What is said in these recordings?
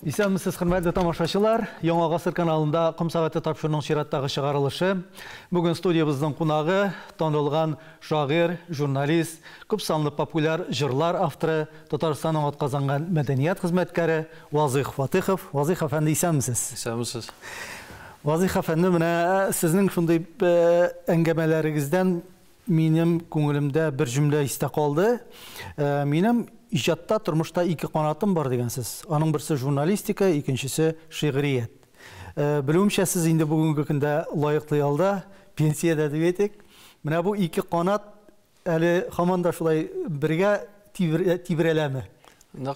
Исәнмесез, хөрмәтле тамашачылар. Яңа гасыр каналында Ком сәгате тапшыруның чираттагы чыгарылышы. Бүген студиябызның кунагы танылган шагыйрь, журналист, күп санлы популяр җырлар авторы, Татарстанның атказанган мәдәният хезмәткәре Вазыйх Фатыхов. Вазыйх әфәнде, исәнмесез? Исәнмесез. Вазыйх әфәнде, менә сезнең шундый әңгәмәләрегездән минем күңелемдә бер җөмлә истә калды. Минем İcatта, tормышта iki kanatım var degensiniz. Onun birisi jurnalistika, ikincisi şiiriyet. Bilumşa siz indi bugünkü günde layıklı yolda pensiyada dedik. Mene bu iki kanat eli hamanda şulay birge tibreleme.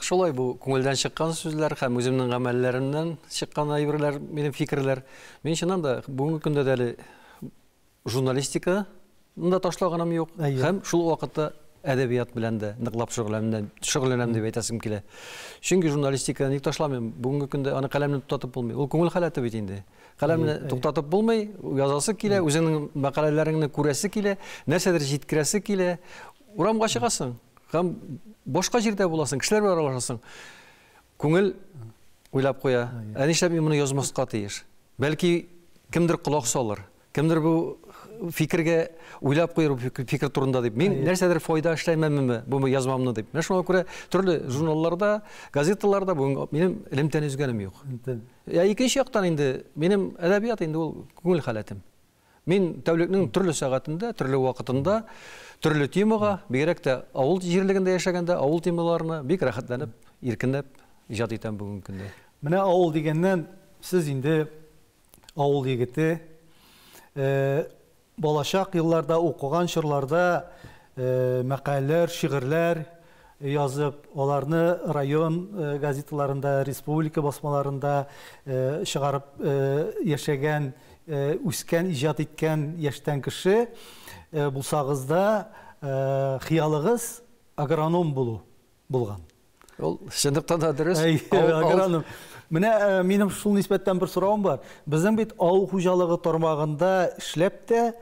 Şulay bu көңелдән чыккан сүзләр һәм үземнең гамәлләремнән чыккан әйберләр, минем фикерләр. Мен чыннан да бүгенге көндә дә журналистикада ташлаганым юк. Һәм шул вакытта әдәбият белән дә ныклап шөгыльләнәм дип әйтәсем килә. Чөнки журналистика ник ташламыйм? Бүгенге көндә аны каләмне туктатып булмый. Ул күңел халаты бит инде. Каләмне туктатып булмый, язасы килә, үзеңнең мәкаләләреңне күрәсе килә, нәрсәдер җиткерәсе килә. Урамга чыгасың, һәм башка җирдә буласың, кешеләр белән аралашасың. Күңел уйлап куя, нишләп мин моны язмаска тиеш? Бәлки кемдер колак салыр, кемдер бу fikirge uylap koyup fikir turunda deyip. Men нәрсәдер файда эшләмәмме бу язмамны дип. Менә шуңа күрә төрле журналларда, газеталарда бу минем илемтән үзгәнем юк. Икенче яктан инде минем әдәбият инде ул күңел халәтем. Мин тәүлекнең төрле сәгатендә, төрле вакытында, төрле темага, бигрәк тә авыл җирлегендә яшәгәндә, авыл темаларына бик рәхәтләнеп, иркенләп иҗат итәм бүгенге көндә. Менә авыл дигәннән сез инде авыл егете Балашак yıllarda okugan şırlarda makaleler, şiirler yazıp, onlarını rayon gazetelerinde, respublika basmalarında çıkarıp yaşayan, üsken, icat etken yaştan kişi bulsağızda hiyalığız agronom bulgan. Şındırktan da dürüst. Agronom. Benim şul nisbetten bir sorum var. Bizim bit avul hujalığı tarmağında işlep de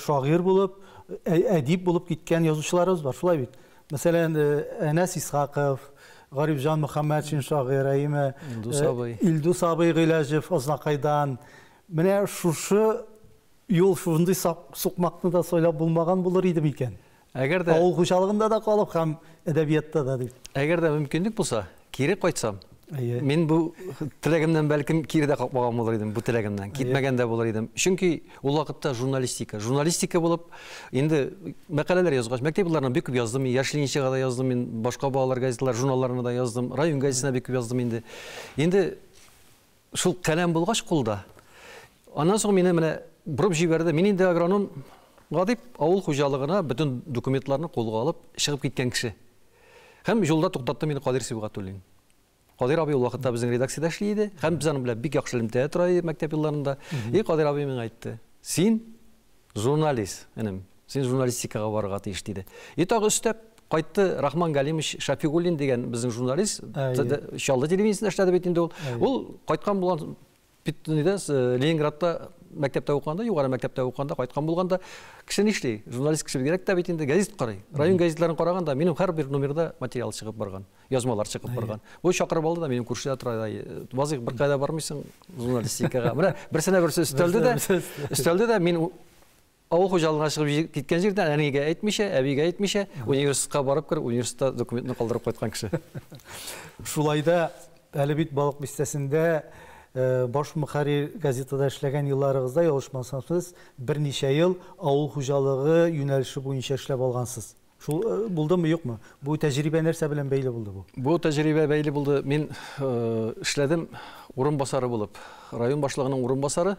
şair bulup, edip bulup gitken yazıcılarımız var. Şulay bit. Mesela Enes İshakov, Garibcan Muhammedçin şair, İldus Abay Gılajev, Aznakay'dan. Mene şu yol şunday sokmakını da söylep bulmagan bulur idim iken. Avul hujalığında da kalıp hem edebiyatta da değil. Eğer de mümkünlük bulsa, kiri koysam. Мен бу теләгемнән бәлкем кирдә калмаган булыр идем, бу теләгемнән китмәгән дә булыр идем. Чөнки ул вакытта журналистика булып, инде мәкаләләр язгач, мәктәп елларында бик күп яздым, Яшьлинчегә да яздым, мин башка балалар газеталар, журналларына да яздым, район газетасына бик күп яздым инде. Инде шул каләм булгач кулда. Аннан соң мине менә бурып җибәрде. Мин инде агроном гадип авыл хуҗалыгына бөтен документларны кулга алып чыгып киткән кеше. Һәм юлда туктатты мине Кадир Сибгатуллин. Кадир абый ул вакытта безнең редакциядә эшли иде. Һәм без аның белән бик яхшы элемтә тора иде мәктәп елларында. Кадир абый миңа әйтте: "Син журналист, энем. Син журналистикага барырга тиеш" диде. Тагы өстәп кайтты Рахман Галимович Шафигуллин дигән безнең журналист, Чаллы телевизиясендә эшләде бит инде ул. Ул кайткан булган Ленинградта мәктәптә укыганда, югары мәктәптә укыганда, кайткан булганда, кеше нишли? Журналист кеше кирәк тә бит инде газет карый. Район газетларын караганда, минем һәр бер номерда материал чыгып барган, язмалар чыгып барган. Бу чакырып алды да минем күршедә тора. Вазыйх, бер кайда бармыйсың журналистикага? Менә берсенә берсе өстәлде дә мин авыл хуҗалыгына чыгып киткән җирдә әнигә әйтмичә, әбигә әйтмичә, университетка барып кер, университетта документны калдырып кайткан кеше. Шулайда әле бит балык бистәсендә Баш мөхәррир газетада эшләгән елларыгызда ялышмасагыз, берничә ел авыл хуҗалыгы юнәлеше буенча эшләп алгансыз. Шул булдымы, юкмы? Бу тәҗрибә нәрсә белән бәйле булды бу? Бу тәҗрибә бәйле булды. Мин эшләдем урынбасары булып, район башлыгының урынбасары.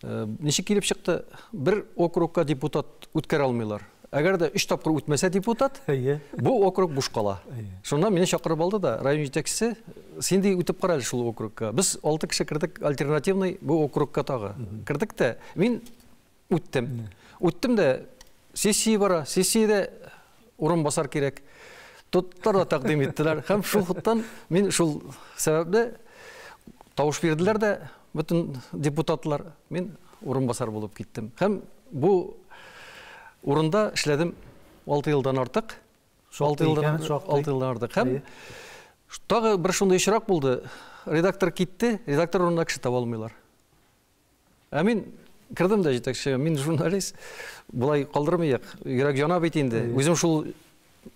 Ничек килеп чыкты? Бер округка депутат үткәрә алмыйлар. Әгәр дә 3 тапкыр үтмәсә депутат, бу округ буш кала. Шуннан мине чакырып алды да, район җитәкчесе, син ди үтеп кара шул округка. Без 6 кеше кирдек, альтернативный бу округка тагы. Кирдек тә, мин үттем. Үттем дә сессия бара, сессиядә урынбасар кирәк. Тоттар да тәкъдим иттеләр. Һәм шул хуттан мин шул сәбәпле тавыш бирделәр дә бөтен депутатлар. Мин урынбасар булып киттем. Һәм бу урында эшләдем 6 елдан артык. 6 елдан артык. Һәм Тағы бір шундай очрак булды. Редактор китте, редактор орнына кеше таба алмыйлар. Ә мин кірдім дә жетекші, мин журналист, бұлай қалдырмайық, йөрәк жана бит инде. Үзем шул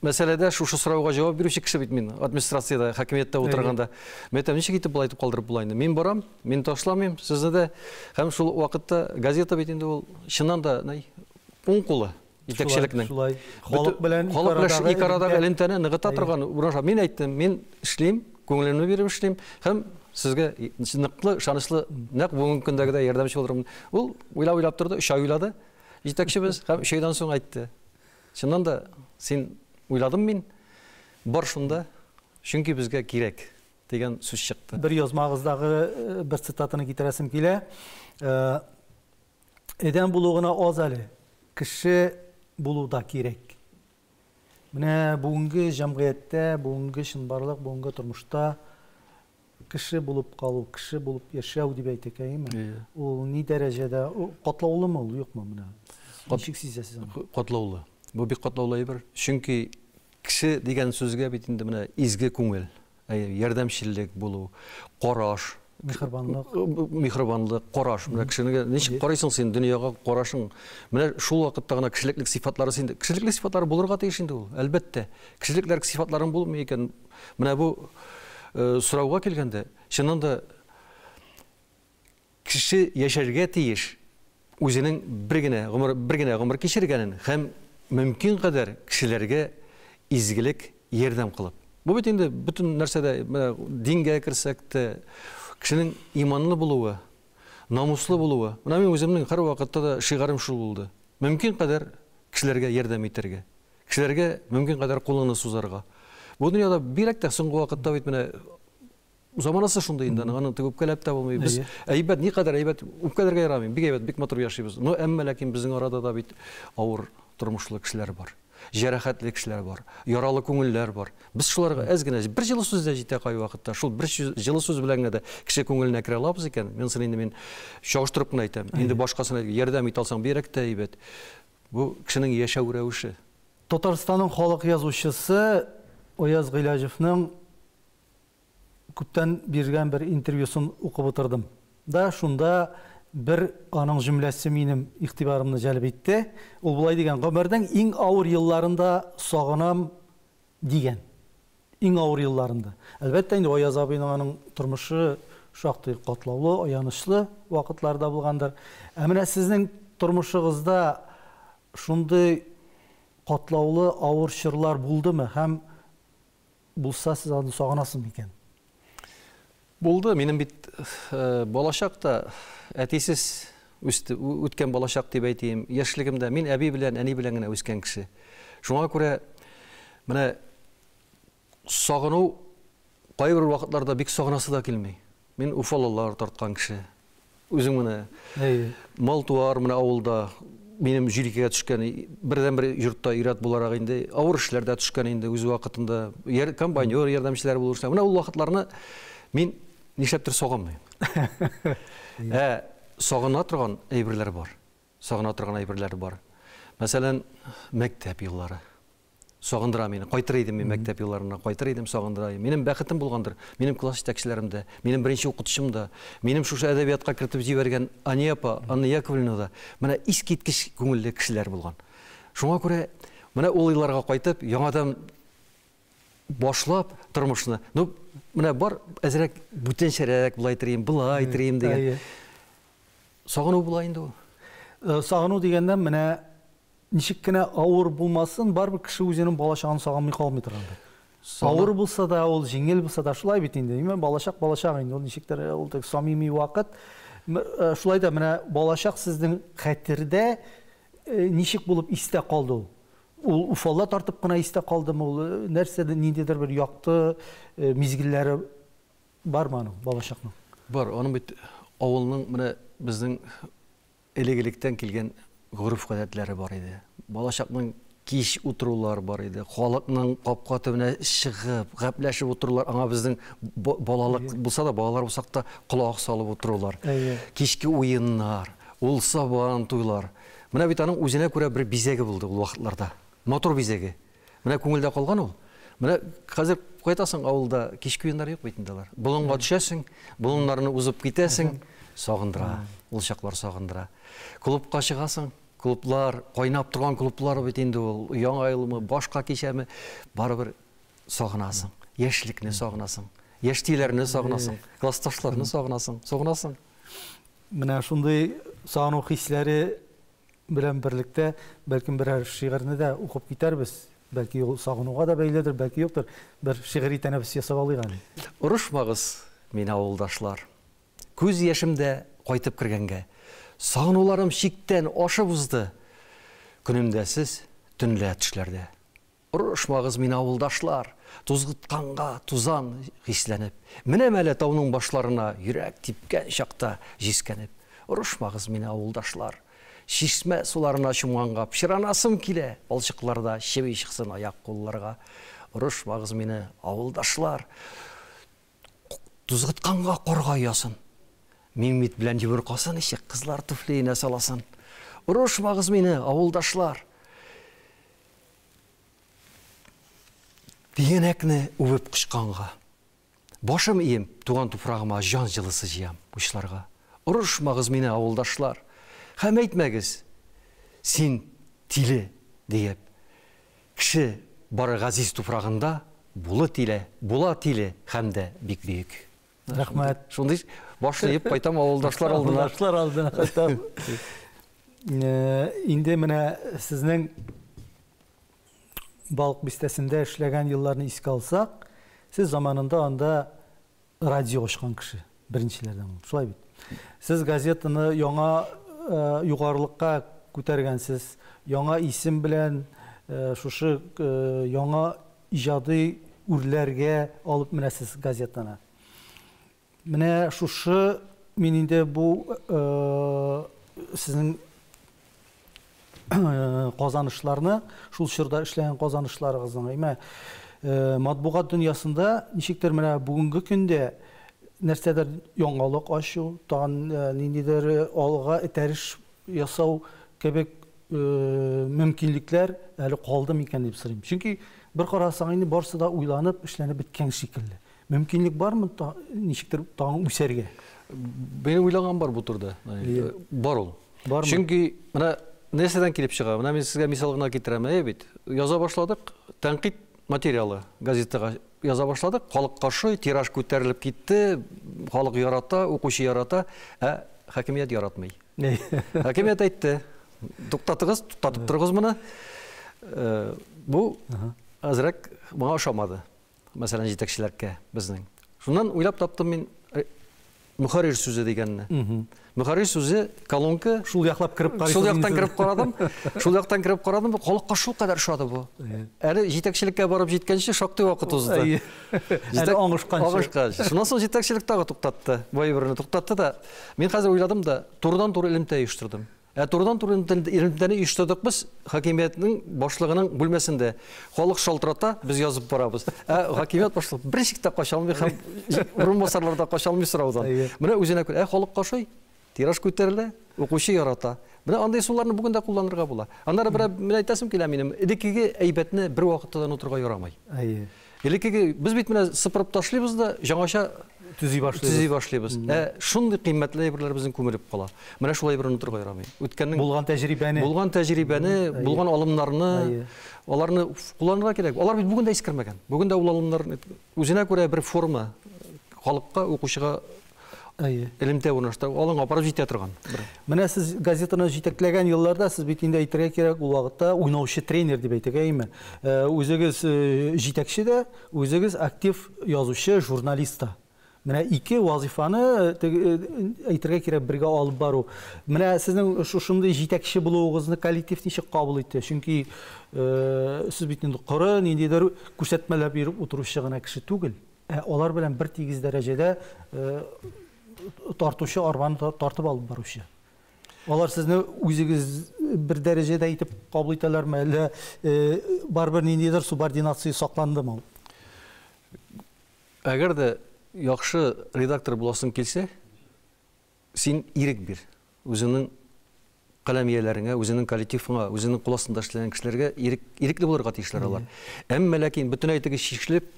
мәсьәләдә шушы сорауга җавап бирүче кеше бит мин, администрациядә, хакимияттә утырганда. Мен әйтәм, ничек итеп булай итеп калдырып була инде? Мин барам, мин ташламыйм, сезне дә һәм шул вакытта газета бит инде ул чыннан да уң кулы итәкчелекнең. Шулай. Халык белән ике арадагы элемтәне ныгыта торган. Мин әйттем, мин эшлим, күңелемне биреп эшлим һәм сезгә ныклы, ышанычлы, нәкъ бүгенге көндәгедә ярдәмче булырмын. Ул уйлап торды, 3 ай уйлады. Җитәкчебез һәм 3 айдан соң әйтте. Чыннан да син уйладым мин, бар шунда, чөнки безгә кирәк дигән сүз чыкты. Бер язмагыздагы бер цитатаны китерәсем килә. Эдән булугына аз әле, кеше булуда кирәк. Менә бүгенге җәмгыятьтә, бүгенге чынбарлык, бүгенге тормышта кеше булып калу, кеше булып яшәү дип әйтәк, әйеме? Ул ни дәрәҗәдә катлаулымы ул, юкмы менә? Ничек сизәсез аны? Катлаулы. Бу бик катлаулы әйбер. Чөнки кеше дигән сүзгә бит инде менә изге күңел, ярдәмчеллек булу, караш, михрибанлык, караш. Менә кешегә ничек карыйсың син дөньяга карашың? Менә шул вакытта гына кешелеклек сыйфатлары синдә. Кешелеклек сыйфатлары булырга тиеш инде ул. Әлбәттә. Кешелекләр сыйфатларын булмый икән. Менә бу сорауга килгәндә, чыннан да кеше яшәргә тиеш. Үзенең бер генә гомер кичергәнен һәм мөмкин кадәр кешеләргә изгелек ярдәм кылып. Бу бит инде бөтен нәрсәдә, дингә керсәк тә, кешенең иманлы булуы, намуслы булуы. Менә мин үземнең һәр вакытта да шигарым шул булды. Мөмкин кадәр кешеләргә ярдәм итәргә. Кешеләргә мөмкин кадәр кулыңны сузарга. Бу дөньяда бирәк тә соңгы вакытта бит менә заманасы шундай инде, аны тегеп үпкәләп тә булмый. Без әйбәт, никадәр әйбәт, үпкәләргә ярамый. Бик әйбәт, бик матур яшибез. Но әмма ләкин безнең арада да бит авыр тормышлы кешеләр бар. Җәрәхәтле кешеләр бар, яралы күңелләр бар. Без шуларга әз генә бер җылы сүз дә җитә кай вакытта. Шул бер җылы сүз белән генә кеше күңеленә керә алабыз икән. Мин чагыштырып кына әйтәм. Инде башкасына ярдәм ит алсаң бирәк тә әйбәт. Бу кешенең яшәү рәвеше. Татарстанның халык язучысы Ояз Гыйлаҗевның күптән биргән бер интервьюсын укып утырдым. Да шунда bir аның җөмләсе минем игътибарымны җәлеп итте. Ул булай дигән: "Гомернең иң авыр елларында сагынам" дигән. Иң авыр елларында. Әлбәттә инде Ояз абыйның аның тормышы шактый катлаулы, аянычлы вакытларда булгандыр. Ә менә сезнең тормышыгызда шундый катлаулы, авыр чорлар булдымы? Һәм булса сез аны сагынасызмы икән? Булды. Минем бит балачакта әтисез үткән балачак дип әйтим. Яшьлегемдә мин әби белән, әни белән генә үскән кеше. Шуңа күрә менә сагыну кайбер вакытларда бик сагынасы да килми. Мин уфалылар тарткан кеше. Үзем менә мал-туар менә авылда минем җилкәгә төшкән, бердән-бер йортта ират буларак инде, авыр эшләрдә төшкән инде үз вакытында, комбайнер ярдәмчеләр булышты. Менә ул вакытларны мин нишләптер сагынмыйм. Сагына торган әйберләр бар. Сагына торган әйберләр бар. Мәсәлән, мәктәп еллары. Сагындыра мине. Кайтыр идем мин мәктәп елларына, кайтыр идем, сагындыра. Минем бәхетем булгандыр. Минем класс җитәкчеләремдә, минем беренче укытучымда, минем шушы әдәбиятка кертеп җибәргән Аньяпа, Анна Яковлевна да менә искиткеч күңелле кешеләр булган. Шуңа күрә менә ул елларга кайтып, яңадан башлап тормышны. Менә бар әзрәк бүтәнчәрәк булай торыйм, булай торыйм дигән. Сагыну була инде ул. Сагыну дигәндә менә ничек кенә авыр булмасын, барбер кеше үзенең балачагын сагынмый калмый торгандыр. Авыр булса да, ул җиңел булса да шулай бит инде. Балачак инде, ул ничектер ул тик самими вакыт. Шулай да менә балачак сезнең хәтердә ничек булып истә калды ул? Ул уфалла тартып кына истә калдымы? Ул нәрсәдә ниндидер бер якты мизгилләре бармы аның балачакның? Бар, аның бит авылның менә безнең элегелектән килгән гореф-гадәтләре бар иде. Балачакның кич утырулар бар иде. Халыкның капка төбенә чыгып, гәпләшеп утырулар. Аңа безнең балалык булса да, балалар булсак та колак салып утырулар. Кичке уеннар, ул сабан туйлар. Менә бит аның үзенә күрә бер бизәге булды ул вакытларда. Мотор бизәге. Менә күңелдә калган ул. Менә хәзер қайтасың ауылда кешкі ойындар жоқ бейтіндалар. Бұлыңға түшесің, бұлыңларны узып кетесің, сағындыра, ол шақлар сағындыра. Клубқа шығасың, клублар, қойнап тұрған клублар бейтінді ол, ұяң айылымы, башқа кешемі, бары бір сағынасың, ешілікіне сағынасың, ештейлеріне сағынасың, классташларына сағынасың. Менә шундай сағыну хисләре белән берлектә, бәлкем берәр шигырьне дә укып китәрбез. Бәлки ул сагынуга да бәйледер, бәлки юктыр. Бер шигъри тәнәфес ясап алыйк әле. Урышмагыз, мин авылдашлар. Күз яшымда кайтып кергәнгә. Сагынуларым шиктән ашып узды. Күнемдә сез, төнлә төшләрдә. Урышмагыз, мин авылдашлар. Тузгытканга тузан хисләнеп. Менә мәле тауның башларына йөрәк типкән чакта җискәнеп. Урышмагыз, мин авылдашлар. Шишмә суларына чумганга пышыранасым килә, балчыкларда шебей чыксын аяк кулларга. Урышмагыз мине, авылдашлар. Тузгытканга корга ясын. Мин бит белән йомыркасын ишек кызлар туфлиенә саласын. Урышмагыз мине, авылдашлар. Диенәкне үбеп кышканга. Башым ием, туган туфрагыма жан җылысы җыям учларга. Урышмагыз мине, авылдашлар. Һәм әйтмәгез, син тиле диеп. Кеше бары газиз туфрагында була тиле һәм дә бик бөек. Рәхмәт. Шундый башлап кайтам авылдашлар алдына. Авылдашлар алдына кайтам. Инде менә сезнең балык бистәсендә эшләгән елларны искә алсак, сез заманында анда радио ачкан кеше, беренчеләрдән булды. Шулай бит. Сез газетаны яңа югарылыкка күтәргәнсез, яңа исем белән шушы яңа иҗади үрләргә алып менәсез газетаны. Менә шушы мин инде бу сезнең казанышларны, шул чорда эшләгән казанышларыгызны, матбугат дөньясында ничектер менә бүгенге көндә нәрсәдер яңалык ачу, тагын ниндидер алга этәриш ясау кебек мөмкинлекләр әле калды микән дип сорыйм. Чөнки бер карасаң инде барсы да уйланып эшләнеп биткән шикелле. Мөмкинлек бармы ничектер тагын үсәргә? Бен уйлаган бар бу турда. Бар ул. Чөнки менә нәрсәдән килеп чыга? Менә мин сезгә мисал гына китерәм, бит. Яза башладык, тәнкыйть материалы газетага яза башладык, халык каршы, тираж күтәрелеп китте, халык ярата, укучы ярата, хакимият яратмый. Хакимият әйтте, туктатыгыз, туктатып торыгыз моны. Бу азрак моңа ошамады. Мәсәлән, җитәкчеләргә безнең. Шуннан уйлап таптым мин мөхәррир сүзе дигәнне. Мөхәррир сүзе колонка, шул яклап кирип карыйсыз. Шул яктан кирип карадым. Шул яктан кирип карадым. Халыкка шул кадәр шады бу. Әле җитәкчелеккә барып җиткәнче шактый вакыт узды. Әле аңышканчы. Шуннан соң җитәкчелек тагы туктатты. Бай берне туктатты да. Мин хәзер уйладым да, турыдан-туры элемтә оештырдым. Турыдан-туры элемтәне оештырдык без хакимиятның башлыгының бүлмәсендә. Халык шалтырата, без язып барабыз. Хакимият башлыгы беренчектә качалмый һәм урынбасарларда качалмый сораудан. Менә үзенә күрә, халык кашый, тираж күтәрелә, укучы ярата. Менә андай суларны бүген дә кулланырга була. Аннары менә әйтәсем килә минем, элеккеге әйбәтне бер вакытта унутырга ярамый. Элеккеге без бит менә сыпырып ташлыйбыз да, жаңача төзи башлыйбыз. Шундый кыйммәтле әйберләр безнең күмелеп кала. Менә шулай бер унутырга ярамый. Үткәннең булган тәҗрибәне, булган алымнарны, аларны кулланырга кирәк. Алар бит бүген дә искермәгән. Бүген дә ул алымнар үзенә күрә бер форма халыкка, укучыга элемтә урнаштырып, алынга апарып җитә торган. Менә сез газетаны җитәкләгән елларда сез бит инде әйтергә кирәк, ул вакытта уйнаучы тренер дип әйтәгәйме. Үзегез җитәкче дә, үзегез актив язучы, журналист та. Менә ике вазифаны әйтергә кирәк бергә алып бару. Менә сезнең шушындый җитәкче булуыгызны коллектив ничек кабул итте? Чөнки сез бит инде коры, ниндидер күрсәтмәләр биреп утыручы гына кеше түгел. Алар белән бер тигез дәрәҗәдә тартучы арбаны тартып алып баручы. Алар сезне үзегез бер дәрәҗәдә итеп кабул итәләрме, әллә барбер ниндидер субординация сакландымы? Әгәр дә яхшы редактор буласың килсә, син ирек бир. Үзеңнең каләмияләреңә, үзеңнең коллективыңа, үзеңнең кул астында эшләгән кешеләргә ирекле булырга тиешләр алар. Әмма ләкин бөтен әйтеге шиклеп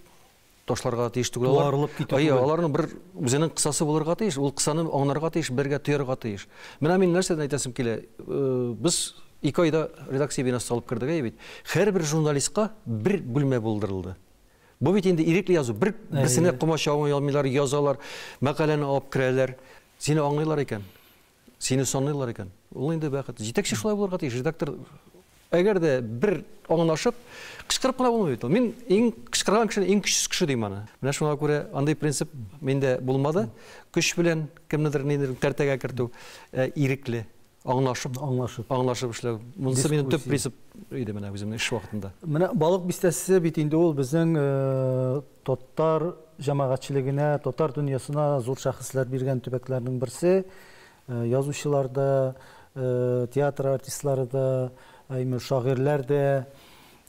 ташларга тиеш түгел. Туарылып китү түгел. Аларның бер үзенең кысасы булырга тиеш, ул кысаны аңларга тиеш, бергә тоярга тиеш. Менә мин нәрсәдән әйтәсем килә? Без 2 айда редакция бинасы алып кирдек бит. Һәрбер журналистка бер бүлмә булдырылды. Бу бит инде ирекле язу. Берсенә комачауын ялмыйлар, язалар, мәкаләне алып керәләр. Сине аңлыйлар икән. Сине саныйлар икән. Ул инде бәхет. Җитәкче шулай булырга тиеш. Редактор әгәр дә бер аңлашып, кычкырып кына булмый бит. Мин иң кычкырган кеше, иң көчсез кеше дим аны. Менә шуңа күрә андай принцип миндә булмады. Көч белән кемнедер тәртәгә кертү, ирекле, аңлашып эшләү. Монысы минем төп принцип иде менә үземнең эш вакытында. Менә балык бистәсе бит инде ул безнең татар җәмәгатьчелегенә, татар дөньясына зур шәхесләр биргән төбәкләрнең берсе. Язучылар да, театр артистлары да, шагыйрьләр дә.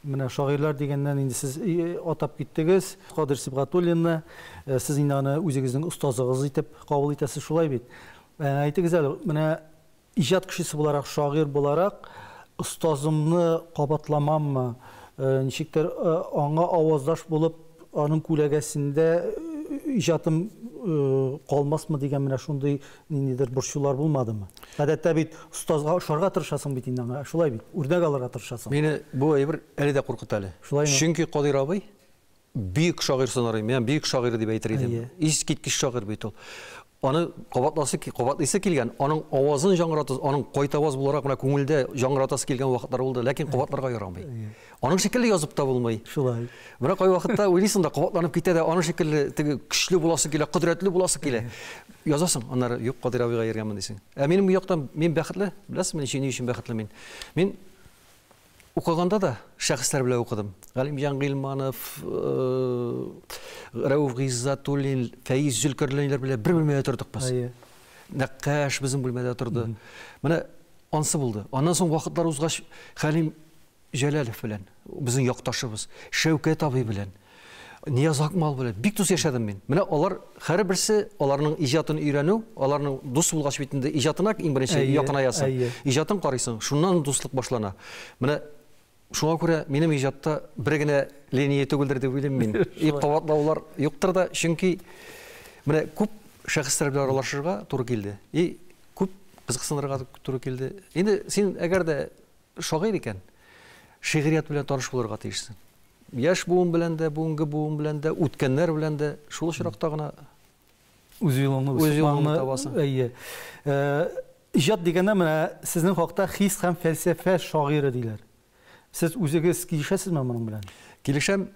Менә шагыйрьләр дигәннән инде сез атап киттегез. Кадир Сибгатуллинны сез инде аны үзегезнең остазыгыз итеп кабул итәсез, шулай бит. Әйтегез әле, менә иҗат кешесе буларак, шагыйрь буларак остазымны кабатламаммы, ничектер аңа аваздаш булып, аның күләгәсендә иҗатым калмасмы дигән менә шундый ниндидер борчулар булмадымы? Гадәттә бит остазга ошарга тырышасың бит инде, шулай бит, үрнәк алырга тырышасың. Мине бу әйбер әле дә куркыта әле. Чөнки Кадир абый бик шагыйрь санарым. Мен бик шагыйрь дип әйтер идем. Искиткеч шагыйрь бит ул. Аны кабатлыйсы килгән, аның авазын яңратасы, аның кайтаваз буларак менә күңелдә яңратасы килгән вакытлар булды, ләкин кабатларга ярамый. Аның шикелле язып та булмый. Шулай. Менә кай вакытта уйлыйсың да кабатланып китә дә, аның шикелле теге көчле буласы килә, кудрәтле буласы килә. Язасың, аннары юк Кадир абыйга йөргәнмен дисең. Минем яктан мин бәхетле, беләсезме, ни өчен бәхетле мин? Мин укыганда да шәхесләр белән укыдым. Галимҗан Гыйльманов, Рәүф Гыйззатуллин, Фәиз Зөлкәрләйләр белән бер бүлмәдә тордык без. Нәккәш безнең бүлмәдә торды. Менә ансы булды. Аннан соң вакытлар узгач, Хәлим Җәләлов белән, безнең якташыбыз, Шәүкәт абый белән, Нияз Акмал белән бик дус яшәдем мин. Менә алар һәрберсе аларның иҗатын өйрәнү, аларның дус булгач бит инде иҗатына иң беренче якынаясың. Иҗатын карыйсың, шуннан дуслык башлана. Менә шуңа күрә минем иҗатта бер генә линия түгелдер дип уйлыйм мин. Кабатлаулар юктыр да, чөнки менә күп шәхесләр белән аралашырга туры килде. Күп кызыксынырга туры килде. Инде син әгәр дә шагыйрь икән, шигърият белән таныш булырга тиешсең. Яш буын белән дә, бүгенге буын белән дә, үткәннәр белән дә шул очракта гына үз юлыңны табасың. Иҗат дигәндә менә сезнең хакта хис һәм фәлсәфә шагыйре диләр. Сез үзегез килешәсезме моның белән? Килешәм,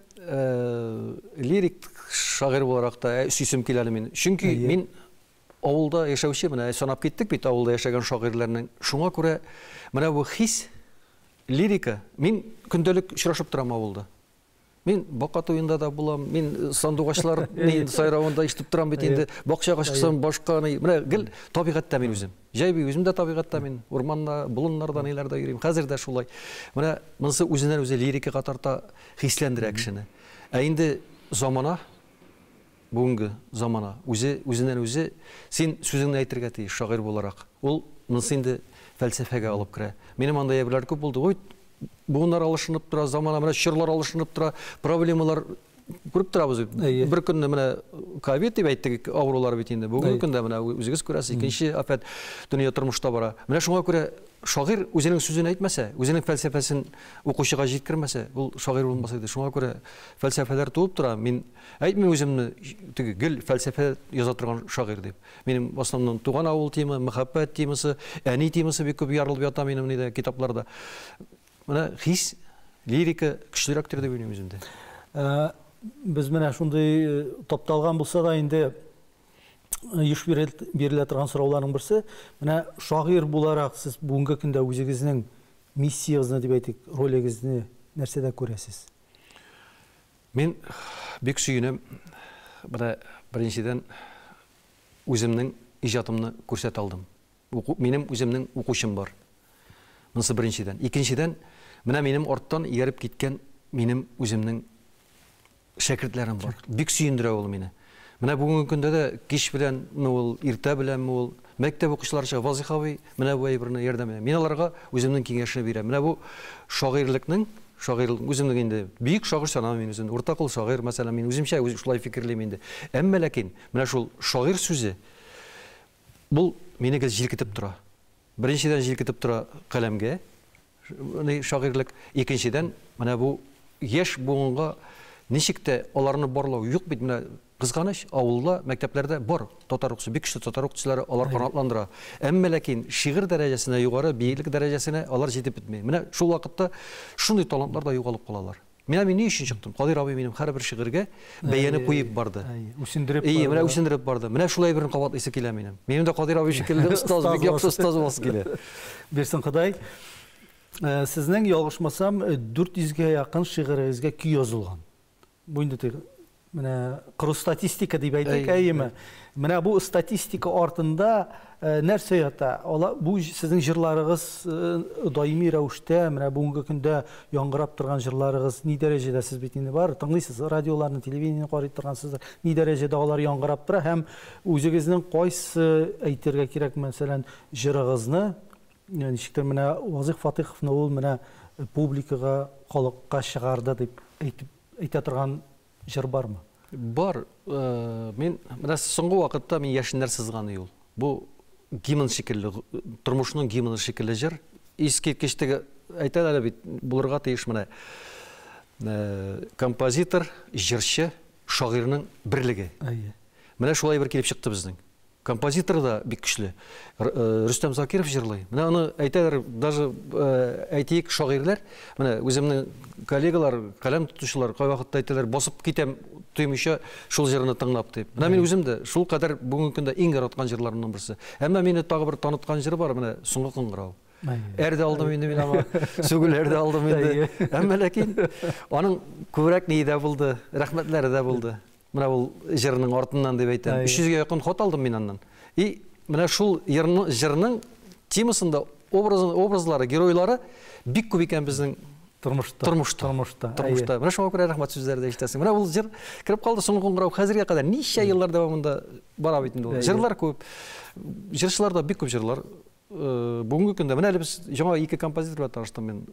лирик шагыйрь буларак та сүзем килә мин. Чөнки мин авылда яшәүче, менә санап киттек бит авылда яшәгән шагыйрьләрнең. Шуңа күрә менә бу хис, лирика, мин көндәлек очрашып торам авылда. Мин бака туенда да булам, мин сандугачлар сайравында ишетеп торам бит инде, бакчага чыксам башка, менә гел табигатьтә мин үзем. Җәйби үзем дә табигатьтә мин, урманда, болыннарда, ниләрдә йөрим. Хәзер дә шулай. Менә монысы үзеннән үзе лирикага тарта хисләндерә кешене. Инде замана, бүгенге замана, үзеннән үзе син сүзеңне әйтергә тиеш шагыйрь буларак. Ул монысы инде фәлсәфәгә алып керә. Минем анда ябилар күп булды. Ой, буыннар алышынып тора, замана менә чырлар алышынып тора, проблемалар күреп торабыз. Бер көнне менә ковид дип әйттек, авырулар бит инде. Бүгенге көндә менә үзегез күрәсез, икенче афәт дөнья тормышта бара. Менә шуңа күрә шагыйрь үзенең сүзен әйтмәсә, үзенең фәлсәфәсен укучыга җиткермәсә, ул шагыйрь булмас иде. Шуңа күрә фәлсәфәләр туып тора. Мин әйтмим үземне теге гел фәлсәфә яза торган шагыйрь дип. Минем основном туган авыл темы, мәхәббәт темасы, әни темасы бик күп ярылып ята минем нидә китапларда. Менә хис, лирика көчлерәк дип уйлыйм үземдә. Без менә шундый тапталган булса да инде еш бирелә торган сорауларның берсе, менә шагыйрь буларак сез бүгенге көндә үзегезнең миссиягызны дип әйтик, ролегезне нәрсәдә күрәсез? Мин бик сөенәм, менә беренчедән үземнең иҗатымны күрсәтә алдым. Минем үземнең укучым бар. Монысы беренчедән. Икенчедән, менә минем арттан ияреп киткән минем үземнең шәкертләрем бар. Бик сөендерә ул мине. Менә бүгенге көндә дә кич белән, ул иртә белән, ул мәктәп укучыларча Вазыйх абый менә бу әйберне ярдәм итә. Мин аларга үземнең киңәшне бирәм. Менә бу шагыйрьлекнең, шагыйрлык үземнең инде бик шагыйрь санамын мин үземне. Уртакул шагыйрь, мәсәлән, мин үземчә шулай фикерлим инде. Әмма ләкин менә шул шагыйрь сүзе бу мине җилкетеп тора. Беренчедән җилкетеп тора каләмгә. Шагыйрлык, икенчедән менә бу яшь буынга ничек тә аларны барлау юк бит. Менә кызганыч, авылда, мәктәпләрдә бар татар укучысы, бик көчле татар укучылары, алар канатландыра. Әмма ләкин шигырь дәрәҗәсенә югары, биеклек дәрәҗәсенә алар җитеп бетмәй. Менә шул вакытта шундый талантлар да югалып калалар. Менә мин ни өчен чыктым? Кадир абый минем һәрбер шигырьгә бәяне куеп барды. Үсендереп барды. Менә үсендереп барды. Менә шулай берен кабатлыйсы килә минем. Минем дә Кадир абый шикелле устаз, бик яхшы устаз буласы килә. Берсен Ходай, сезнең ялгышмасам 400-гә якын шигырегезгә көй язылган. Бу инде менә кыру статистика дип әйтик, әйеме? Менә бу статистика артында нәрсә ята? Бу сезнең җырларыгыз даими рәвештә, менә бүгенге көндә яңгырап торган җырларыгыз ни дәрәҗәдә сез бит инде бар, тыңлыйсыз, радиоларны, телевидениене карый торгансыздар. Ни дәрәҗәдә алар яңгырап тора һәм үзегезнең кайсы әйтергә кирәк, мәсәлән, җырыгызны, ничектер менә Вазыйх Фатыйховны ул менә публикага, халыкка чыгарды дип әйтә торган җыр бармы? Бар. Мен менә соңгы вакытта мин яшеннәр сызганы юл. Бу гимн шикелле, тормышның гимны шикелле җыр. Искиткечтәге әйтәләр бит, булырга тиеш менә композитор, җырчы, шагыйрьнең берлеге. Менә шулай бер килеп чыкты безнең. Композитор да бик көчле. Рөстәм Закиров җырлый. Менә аны әйтәләр, даже әйтик шагыйрьләр, менә үземнең коллегалар, каләм тотучылар кай вакытта әйтәләр, басып китәм тоймыйча шул җырны тыңлап дип. Менә мин үзем дә шул кадәр бүгенге көндә иң яраткан җырларымның берсе. Әмма мине тагы бер таныткан җыры бар, менә Соңгы кыңгырау. Әрдә алдым инде мин аңа, сүгеләрдә алдым инде. Әмма ләкин аның күбрәк нидә булды, рәхмәтләре дә булды. Менә ул җырның артыннан дип әйтәм. 300-гә якын хат алдым мин аннан. И менә шул җырның темасында образлары, геройлары бик күп икән безнең тормышта. Менә шуңа күрә рәхмәт сүзләре дә ишетәсең. Менә ул җыр кирип калды Соңгы кыңгырау хәзергә кадәр ничә еллар дәвамында бара бит инде ул. Җырлар күп. Җырчылар да бик күп җырлар. Бүгенге көндә менә без яңа 2 композитор белән таныштым мин.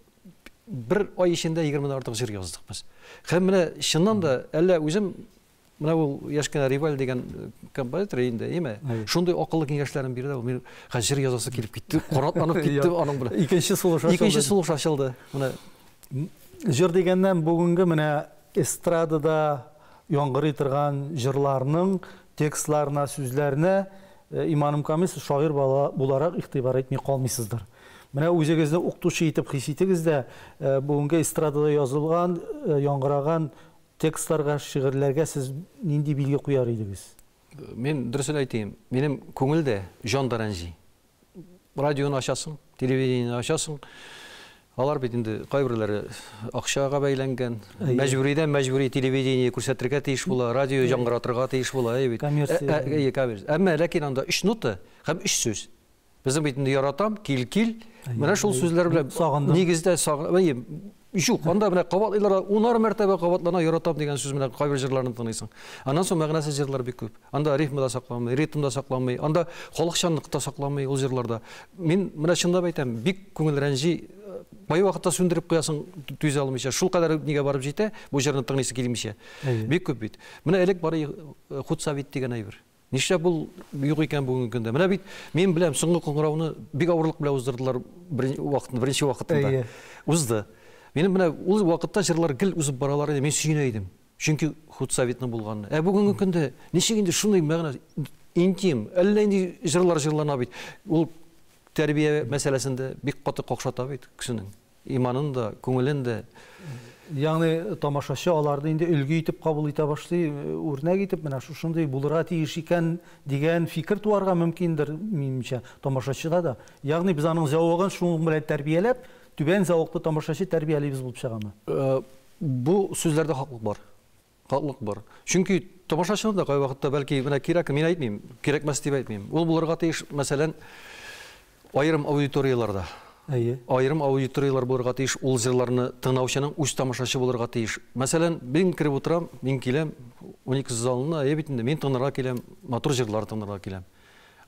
Бер ай эчендә 20-дән артык җыр яздык без. Һәм менә чыннан да әллә үзем менә ул яшкәнә Риваль дигән композитор инде, әйме? Шундый акыллы киңәшләрен бирде, ул мин җыр язасы килеп китте, каратланып китте аның белән. Икенче сулыш ачылды. Менә җыр дигәннән бүгенге менә эстрадада яңгырый торган җырларның текстларына, сүзләренә иманым камил шагыйрь буларак игътибар итми калмыйсыздыр. Менә үзегезне укытучы итеп хис итегез дә, бүгенге эстрадада язылган, яңгыраган текстларга, шигырьләргә сез нинди билге куяр идегез? Мен дөресен әйтәм, минем күңелдә җан даранҗи. Радионы ачасың, телевидениене ачасың. Алар бит инде кайберләре акчага бәйләнгән, мәҗбүридән мәҗбүри телевидение күрсәтергә тиеш була, радио яңгыратырга тиеш була, бит. Әмма ләкин анда 3 нота һәм 3 сүз. Безнең бит инде яратам, кил. Менә шул сүзләр белән нигездә юк, анда менә кабатлыйлар, 10 мәртәбә кабатлана яратам дигән сүз менә кайбер җырларны тыңлыйсың. Аннан соң мәгънәсез җырлар бик күп. Анда рифма да сакланмый, ритм да сакланмый, анда халыкчанлык та сакланмый ул җырларда. Мин менә чынлап әйтәм, бик күңел рәнҗи, бай вакытта сүндереп куясың, түзә алмыйча. Шул кадәр нигә барып җитә, бу җырны тыңлыйсы килмичә. Бик күп бит. Менә элек бары Хутсавит дигән әйбер. Нишләп бул юк икән бүгенге көндә? Менә бит мин беләм Соңгы кыңгырауны бик авырлык белән уздырдылар беренче вакытында. Узды. Минем менә ул вакытта җырлар гел узып баралар иде, мин сөенә идем. Чөнки Хутсавитның булганы. Бүгенге көндә ничек инде шундый мәгънә интим, әллә инде җырлар җырлана бит. Ул тәрбия мәсьәләсендә бик каты какшата бит кешенең иманын да, күңелен дә. Ягъни тамашачы аларды инде үлги итеп кабул итә башлый, үрнәк итеп менә шушындый булырга тиеш икән дигән фикер туарга мөмкиндер минемчә тамашачыга да. Ягъни без аның зәвыгын шуның белән тәрбияләп, түбән зәвыклы тамашачы тәрбиялибез булып чыгамы? Бу сүзләрдә хаклык бар. Хаклык бар. Чөнки тамашачының да кай вакытта бәлки менә кирәк, мин әйтмим, кирәкмәс дип әйтмим. Ул булырга тиеш, мәсәлән, айрым аудиторияларда. Айрым аудиториялар булырга тиеш, ул җырларны тыңлаучының үз тамашачы булырга тиеш. Мәсәлән, мин кирип утырам, мин киләм 12 залына, бит инде мин тыңларга киләм, матур җырлар тыңларга киләм.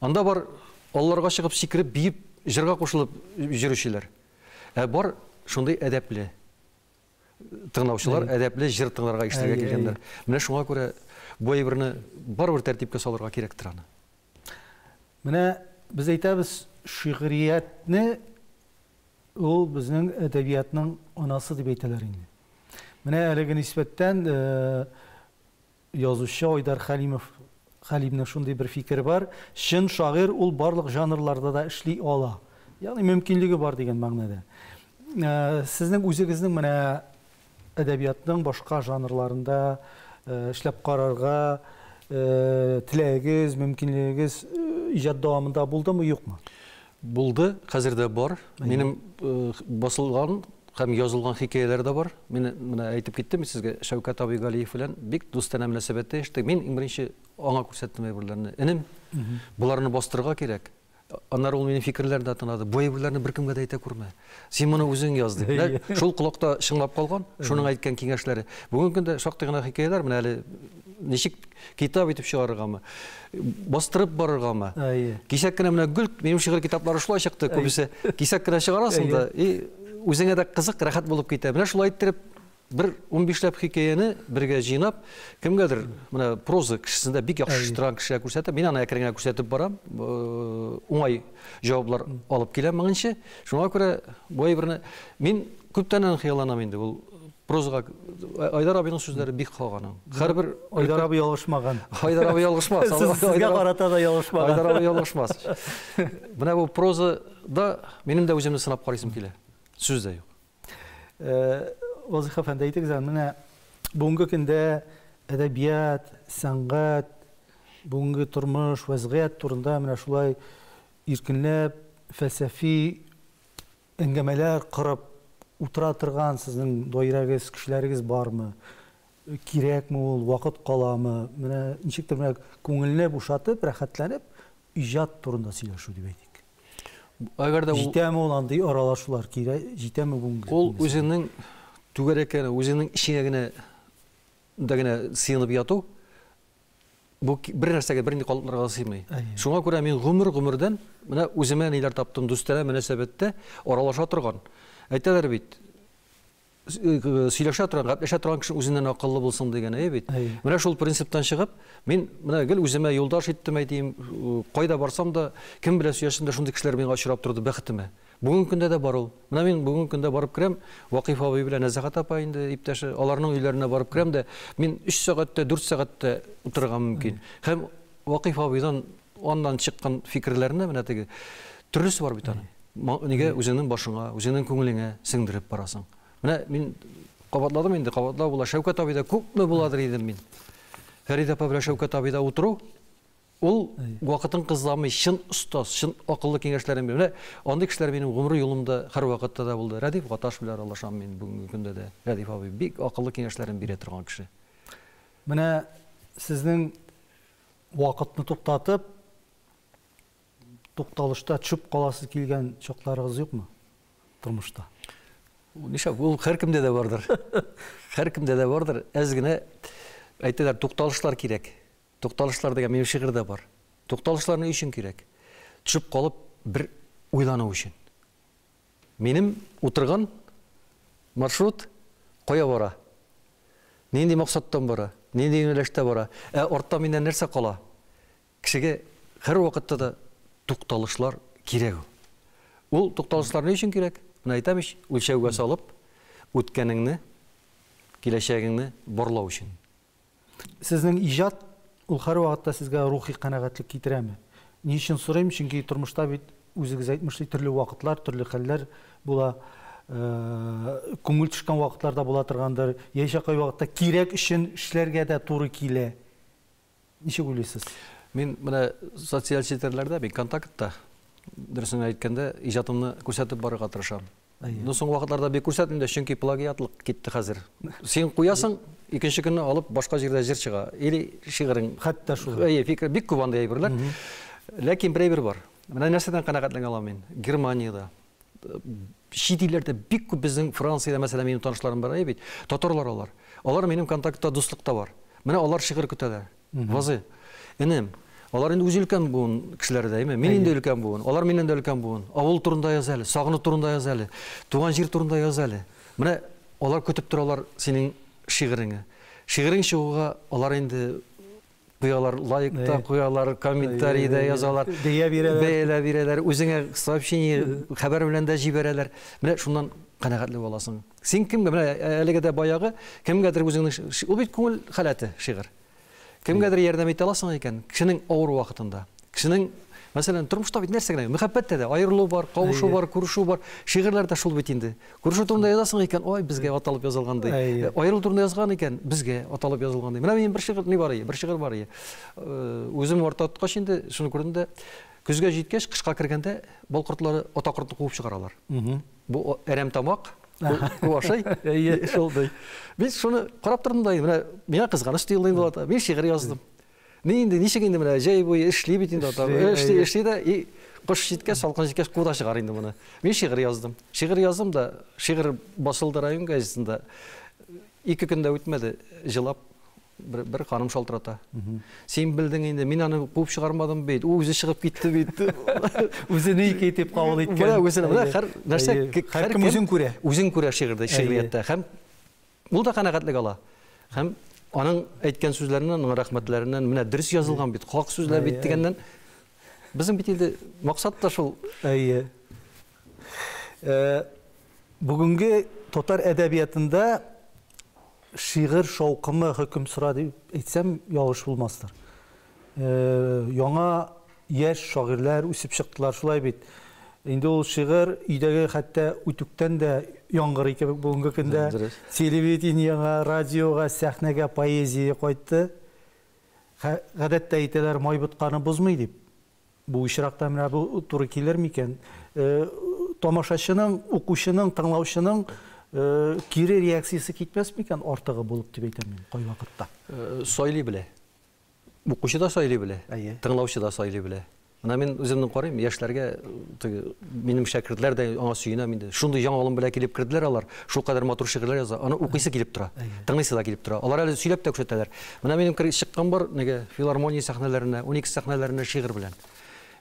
Анда бар алларга чыгып сикереп, биеп, җырга кушылып йөрүчеләр. Бар шундый әдәпле, тыңлаучылар әдәпле җыр тыңларга ишетергә килгәннәр. Менә шуңа күрә бу әйберне барыбер тәртипкә салырга кирәктер аны. Менә без әйтәбез, шигъриятне ул безнең әдәбиятның анасы дип әйтәләр инде. Менә әлеге нисбәттән язучы Айдар Хәлимнең шундый бер фикере бар. Чын шагыйрь ул барлык жанрларда да эшли ала. Ягъни мөмкинлеге бар дигән мәгънәдә. Сезнең үзегезнең менә әдәбиятның башка жанрларында эшләп карарга теләгегез, мөмкинлегегез иҗат дәвамында булдымы, юкмы? Булды, хәзер дә бар. Минем басылган һәм язылган хикәяләр дә бар. Мин менә әйтеп киттем сезгә, Шәүкәт Абыйгалиев белән бик дустана мөнәсәбәттә яшәдек. Мин иң беренче аңа күрсәттем әйберләрне. Энем, буларны бастырырга кирәк. Аннары ул минем фикерләрне тыңлады. Бу әйберләрне беркемгә дә әйтә күрмә. Син моны үзең яз дип. Шул колакта шыңлап калган, шуның әйткән киңәшләре. Бүгенге көндә шактый гына хикәяләр, менә әле ничек китап итеп чыгарыргамы, бастырып барыргамы. Кисәк кенә менә гүл, минем шигырь китаплары шулай чыкты, күбесе. Кисәк кенә чыгарасың да, үзеңә дә кызык, рәхәт булып китә. Менә шулай иттереп bir 15 хикәяне бергә җыйнап, кемгәдер менә проза кешесендә бик яхшы торган кешегә күрсәтеп, мин аны әкренгә күрсәтеп барам, уңай җаваплар алып киләм меңенче. Шуңа күрә бу әйберне мин күптән хыялланам инде. Ул прозага Айдар абыйның сүзләре бик хаганың. Һәрбер Айдар абый ялгышмаган. Айдар абый ялгышмас. Сезгә карата да ялгышмаган. Айдар абый ялгышмас. Менә бу прозада минем дә үземне сынап карыйсым килә. Сүз дә юк. Вазыйх әфәнде әйтегез, менә бүгенге көндә әдәбият, сәнгать, бүгенге тормыш, вазгыять турында менә шулай иркенләп, фәлсәфи әңгәмәләр корып утыра торган сезнең даирәгез, кешеләрегез бармы? Кирәкме ул, вакыт каламы? Менә ничектер менә күңелне бушатып, рәхәтләнеп, иҗат турында сөйләшү дип әйтик. Әгәр дә җитәме ул андый аралашулар, җитәме бүгенге? Ул үзенең түгәрәкәне, үзенең ишегенә дәгенә сыенып яту, бу бер нәрсәгә бернинди калыпларга сыймый. Шуңа күрә мин гомердән менә үземә ниләр таптым, дустара мөнәсәбәттә аралаша торган. Әйтәләр бит, сөйләшә торган, гәпләшә торган кеше үзеннән акыллы булсын дигән бит. Менә шул принциптан чыгып, мин менә гел үземә юлдаш иттем әйтим, кайда барсам да, кем белән сөйләшсәм дә шундый кешеләр миңа очрап торды бәхетемә. Бүгенге көндә дә бар ул. Менә мин бүгенге көндә барып керәм, Вакыйф абый белән Нәзахат апа инде иптәше, аларның өйләренә барып керәм дә, мин 3 сәгатьтә, 4 сәгатьтә утырырга мөмкин. Һәм Вакыйф абыйдан аннан чыккан фикерләрне менә теге төрлесе бар бит аны. Нигә үзеңнең башыңа, үзеңнең күңелеңә сеңдереп барасың. Менә мин кабатладым инде, кабатлау була. Шәүкәт абыйда күпме буладыр идем мин. Фәрид апа белән Шәүкәт абыйда утыру, ул вакытын кызламый, чын остаз, чын акыллы киңәшләрен бирә. Андый кешеләр минем гомер юлымда һәр вакытта да булды. Рәдиф Гаташ белән аралашам мин бүгенге көндә дә. Рәдиф абый бик акыллы киңәшләрен бирә торган кеше. Менә сезнең вакытны туктатып, тукталышта төшеп каласы килгән чакларыгыз юкмы тормышта? Нишләп ул һәркемдә дә бардыр. Һәркемдә дә бардыр. Әз генә әйтәләр, тукталышлар кирәк. Тукталышлар дигән минем шигырьдә бар. Тукталышлар ни өчен кирәк? Төшеп калып бер уйлану өчен. Минем утырган маршрут кая бара? Нинди максаттан бара? Нинди юнәлештә бара? Артта миннән нәрсә кала? Кешегә һәр вакытта да тукталышлар кирәк. Ул тукталышлар ни өчен кирәк? Менә әйтәмеш, үлчәүгә салып, үткәнеңне, киләчәгеңне барлау өчен. Сезнең иҗат ул һәр вакытта сезгә рухи канәгатьлек китерәме? Ни өчен сорыйм? Чөнки тормышта бит үзегез әйтмешли төрле вакытлар, төрле хәлләр була. Күңел төшкән вакытларда була торгандыр. Яшә кай вакытта кирәк өчен эшләргә дә туры килә. Ничек уйлыйсыз? Мин менә социаль сетьләрдә, бик контактта, дөресен әйткәндә, иҗатымны күрсәтеп барырга тырышам. Ну соң вакытларда бик күрсәтмим дә, чөнки плагиатлык китте хәзер. Син куясың, икенче көнне алып башка җирдә җыр чыга. Или шигырың хәтта шул. Фикер бик күп андай әйберләр. Ләкин берәйбер бар. Менә нәрсәдән канәгатьләнә алам мин? Германиядә, чит илләрдә бик күп, безнең Франциядә мәсәлән минем танышларым бар бит. Татарлар алар. Алар минем контактта, дуслыкта бар. Менә алар шигырь көтәләр. Вазы, энем, алар инде үз өлкән буын кешеләр дә, мин инде өлкән буын, алар миннән дә өлкән буын. Авыл турында яз әле, сагыну турында яз әле, туган җир турында яз әле. Менә Олар көтіп тұралар сенің шиғырыңы. Шиғырың шығуға олар енді бұялар лайкта, қоялар, комментарийда язалар, бәйелі берелер, өзіңе сообщение, хабар білен де жіберелер. Міне, шундан қанағатлы боласың. Сен кімге, міне, әлігі де баяғы, кімгедір өзіңнің, ол бейт көңіл қаләті шиғыр. Кімгедір ердем ете аласың екен, кішінің ауыр уақытында. Кішінің, мәселен, тұрмышта бейт нәрсе генә, мөхәббәттә дә айырылу бар, кавышу бар, күрешү бар, шигырьләрдә шул бит инде. Күрешү турында язасың икән, ой, безгә аталып язылгандай. Айырылу турында язган икән, безгә аталып язылгандай. Менә минем бер шигырь ни бар ие, бер шигырь бар ие. Үзем орта тоткач инде шуны күрдем дә, көзгә җиткәч, кышка кергәндә балкортлары ата кортны куып чыгаралар. Бу әрәм тамак, бу ашай, шулдай. Мин шуны карап тордым да, менә миңа кызганыч тыелды инде ата. Мин шигырь яздым. Мен инде ничек инде менә җәй буе эшли бит инде ата. Эшли дә кыш җиткәч, салкын җиткәч куда чыгар инде моны. Мин шигырь яздым. Шигырь яздым да, шигырь басылды район газетында. 2 көндә үтмәде, җылап бер ханым шалтырата. Сен белдең инде, мин аны куып чыгармадым бит. У үзе чыгып китте бит. Үзене итеп кабул иткән. Менә үзене, менә һәр нәрсә һәркем үзен күрә. Үзен күрә шигырьдә, шигъриятта. Һәм ул да канәгатьлек ала. Һәм аның әйткән сүзләреннән, аның рәхмәтләреннән, менә дөрес язылган бит, хак сүзләр бит дигәннән, безнең бит инде максат та шул. Бүгенге татар әдәбиятында шигырь шаукымы хөкем сұра дип әйтсәм ялгыш булмастыр. Яңа яшь шагыйрьләр үсеп чыктылар, шулай бит. Инде ул шигырь өйдәге хәтта үтүктән дә яңгыр икән бүгенге көндә. Телевидениегә, радиога, сәхнәгә поэзия кайтты. Гадәттә әйтәләр, май ботканы бозмый дип. Бу ишракта менә бу туры килер микән? Тамашачының, укучының, тыңлаучының кире реакциясы китмәс микән артыгы булып дип әйтәм мин кай вакытта? Сайлый белә. Укучы да сайлый белә, тыңлаучы да сайлый белә. Менә мин үземнең карыйм, яшьләргә минем шәкертләр дә аңа сөенәм инде. Шундый яңа алым белән килеп керделәр алар. Шул кадәр матур шигырьләр яза. Аны укыйсы килеп тора. Тыңлыйсы да килеп тора. Алар әле сөйләп тә күрсәтәләр. Менә минем чыккан бар, нигә филармония сәхнәләренә, 12 сәхнәләренә шигырь белән.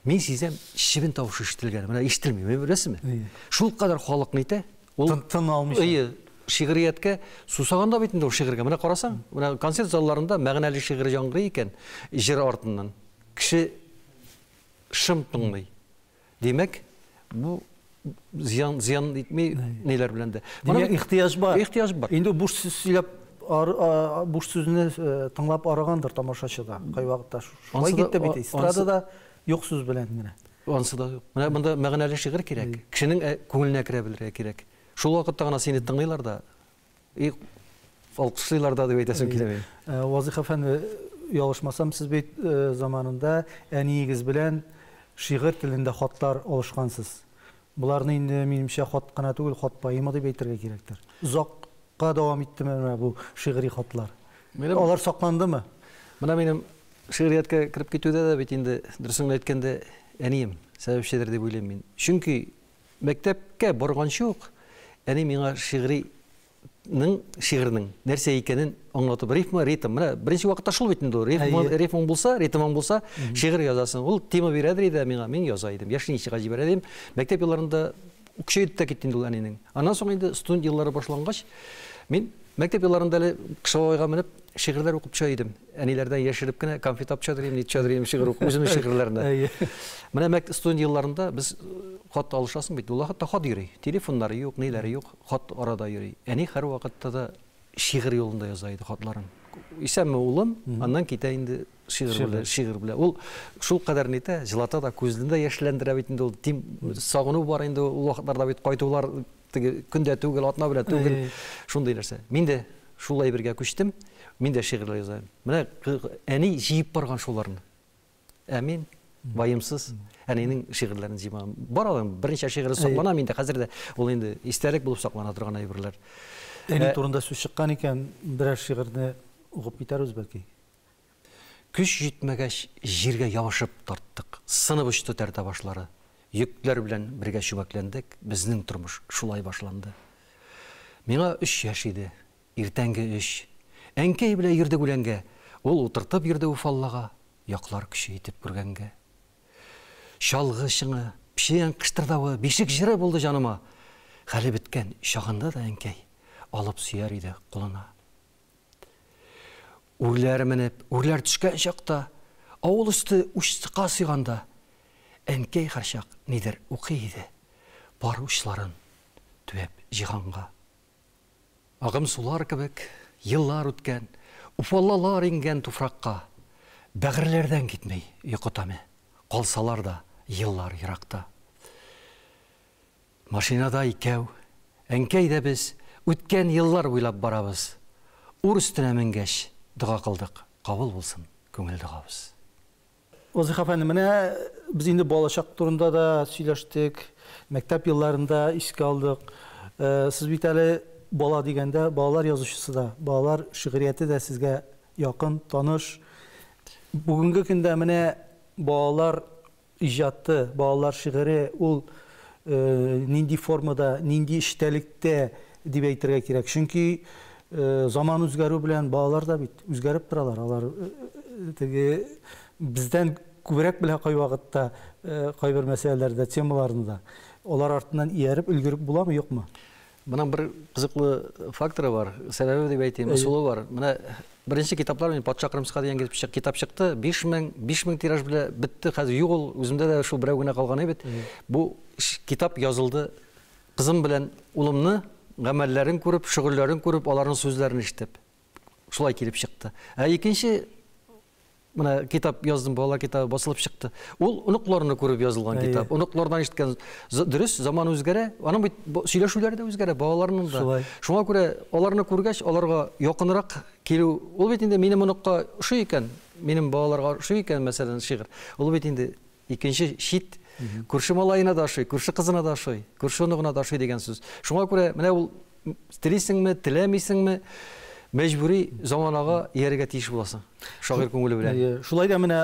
Мин сизәм, чибен тавышы ишетелгән. Менә ишетелми, беләсезме? Шул кадәр халыкны итә. Ул тын алмый. Шигърияткә сусаганда бит инде ул шигырьгә. Менә карасаң, менә концерт залларында мәгънәле шигырь яңгырый икән, җыр артыннан. Кеше шым тыңлый. Демәк, бу зыян итми неләр белән дә. Демәк, ихтыяҗ бар. Ихтыяҗ бар. Инде буш сүз сөйләп, буш сүзне тыңлап арагандыр тамашачы да. Кай вакытта шулай китте бит. Эстрадада юк сүз белән генә. Ансы да юк. Менә монда мәгънәле шигырь кирәк. Кешенең күңеленә керә белергә кирәк. Шул вакытта гына сине тыңлыйлар да, алкышлыйлар да дип әйтәсем килә. Вазыйх әфәнде, ялгышмасам, сез бит заманында әниегез белән шигырь телендә хатлар алышкансыз. Буларны инде минемчә хат кына түгел, хат поэма дип әйтергә кирәктер. Узакка дәвам иттеме бу шигъри хатлар? Алар сакландымы? Менә минем шигърияткә кирип китүдә дә бит инде дөресен әйткәндә әнием сәбәпчедер дип уйлыйм мин. Чөнки мәктәпкә барганчы ук әни миңа шигырьнең нәрсә икәнен аңлатып, ритм, менә беренче вакытта шул бит инде, ритмың булса, ритмың булса, шигырь язасың. Ул тема бирәдер иде миңа, мин яза идем. Яшьничига җибәрәдем. Мәктәп елларында көчәйеп тә китте инде ул әнинең. Аннан соң инде студент еллары башлангач, мин мәктәп елларында әле Кышбабайга менеп шигырьләр укып чыга идем. Әниләрдән яшереп кенә конфет апчадыр идем, ничадыр идем шигырь укып, үземнең шигырьләрне. Менә студент елларында без хат алышасың бит. Ул вакытта хат йөри. Телефоннары юк, ниләре юк, хат арада йөри. Әни һәр вакытта да шигырь юлында яза иде хатларын. Исәмме улым, аннан китә инде шигырь белән. Ул шул кадәр нитә, җылата да, күзлендә яшьләндерә бит инде ул. Сагыну бар инде ул вакытларда бит кайтулар көндә түгел, атна белән түгел. Шундый нәрсә. Мин дә шулай бергә күчтем. Мин дә шигырьләр язам. Менә әни җыеп барган шуларны. Әмин, ваемсыз әнинең шигырьләрен җыймаган. Бар алам, берничә шигырь саклана миндә хәзер дә. Ул инде истәлек булып саклана торган әйберләр. Әни турында сүз чыккан икән, берәр шигырьне укып китәрбез бәлки. Күч җитмәгәч җиргә ябышып тарттык. Сынып очты тәртә башлары. Йөкләр белән бергә чүмәкләндек. Безнең тормыш шулай башланды. Миңа 3 яшь иде. Иртәнге 3. Әнкәй белән йөрдек үләнгә. Ул утыртып йөрде Уфаллага, яклар көчәйтеп күргәнгә. Шалгы шыңы, пишән кыштырдавы, бишек җыры булды җаныма. Хәле беткән чагында да әнкәй. алып сөйәр иде қолына. Үрләре менеп, үрләр төшкән чакта, авыл өсте учтыкка сыйганда, әнкәй һәрчак нидер укый иде. Бар учларын төбәп җиһанга. Агым сулар кебек, еллар үткән, уфаллалар ингән туфракка, бәгырьләрдән китмей йокытамы, калсалар да еллар еракта. Машинада икәү, әнкәй дә без үткән еллар уйлап барабыз. Ур өстенә менгәч, дуга кылдык, кабул булсын күңел дугабыз. Вазыйх әфәнде, менә без инде балачак турында да сөйләштек, мәктәп елларында искә алдык. Сез бит әле бала дигәндә, балалар язучысы да, балалар шигърияте дә сезгә якын, таныш. Бүгенге көндә менә балалар иҗаты, балалар шигыре ул нинди формада, нинди эчтәлектә дип әйтергә кирәк. Чөнки заман үзгәрү белән балалар да бит үзгәреп торалар. Алар теге бездән күбрәк белә кай вакытта, кайбер мәсьәләләрдә, темаларында. Алар артыннан ияреп өлгереп буламы, юкмы? Моның бер кызыклы факторы бар, сәбәбе дип әйтим, ысулы бар. Менә беренче китаплар, мен Патша Кырмыска дигән китап чыкты, 5000 тираж белән битте. Хәзер юк ул, үземдә дә шул берәү генә калган бит. Бу китап язылды. Кызым белән улымны гамәлләрен күреп, шөгыльләрен күреп, аларның сүзләрен ишетеп, шулай килеп чыкты. Икенче менә китап яздым, балалар китабы басылып чыкты. Ул оныкларны күреп язылган китап. Оныклардан ишеткән дөрес, заман үзгәрә, аның бит сөйләшүләре дә үзгәрә, балаларның да. Шуңа күрә аларны күргәч, аларга якынрак килү. Ул бит инде минем оныкка ошый икән, минем балаларга ошый икән, мәсәлән, шигырь. Ул бит инде икенче шит, күрше малаена да ошый, күрше кызына да ошый, күрше оныгына да ошый дигән сүз. Шуңа күрә менә ул телисеңме, теләмисеңме, мәҗбүри заманага ияргә тиеш буласың. Шагыйрь күңеле белән. Шулай да менә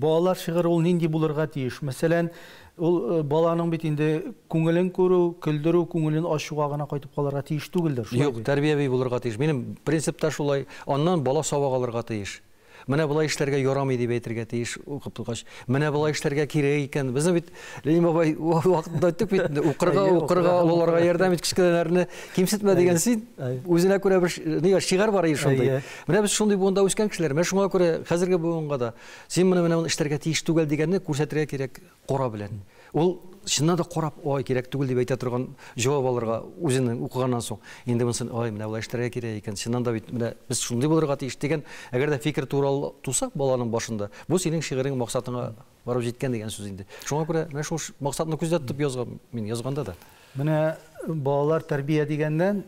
балалар шигырь ул нинди булырга тиеш? Мәсәлән, ул баланың бит инде күңелен күрү, көлдерү, күңелен ачуга гына кайтып калырга тиеш түгелдер. Юк, тәрбияви булырга тиеш. Минем принципта шулай. Аннан бала сабак алырга тиеш. Менә булай эшләргә ярамый дип әйтергә тиеш, укып торгач. Менә булай эшләргә кирәк икән. Безне бит Ленин бабай вакытында әйттек бит, укырга аларга ярдәм ит, кичкәләрне кимсетмә дигән син. Үзенә күрә бер нигә шигырь бар иде шундый. Менә без шундый буында үскән кешеләр. Менә шуңа күрә хәзерге буынга да син менә эшләргә тиеш түгел дигәнне күрсәтергә кирәк кора белән. Ул чыннан да карап, ой, кирәк түгел дип әйтә торган җавап алырга үзенең укыганнан соң. Инде монысын, ой, менә булай эшләргә кирәк икән. Чыннан да бит менә без шундый булырга тиеш дигән, әгәр дә фикер туралы туса баланың башында, бу синең шигырең максатыңа барып җиткән дигән сүз инде. Шуңа күрә менә шул максатны күздә тотып язган, мин язганда да. Менә балалар тәрбия дигәннән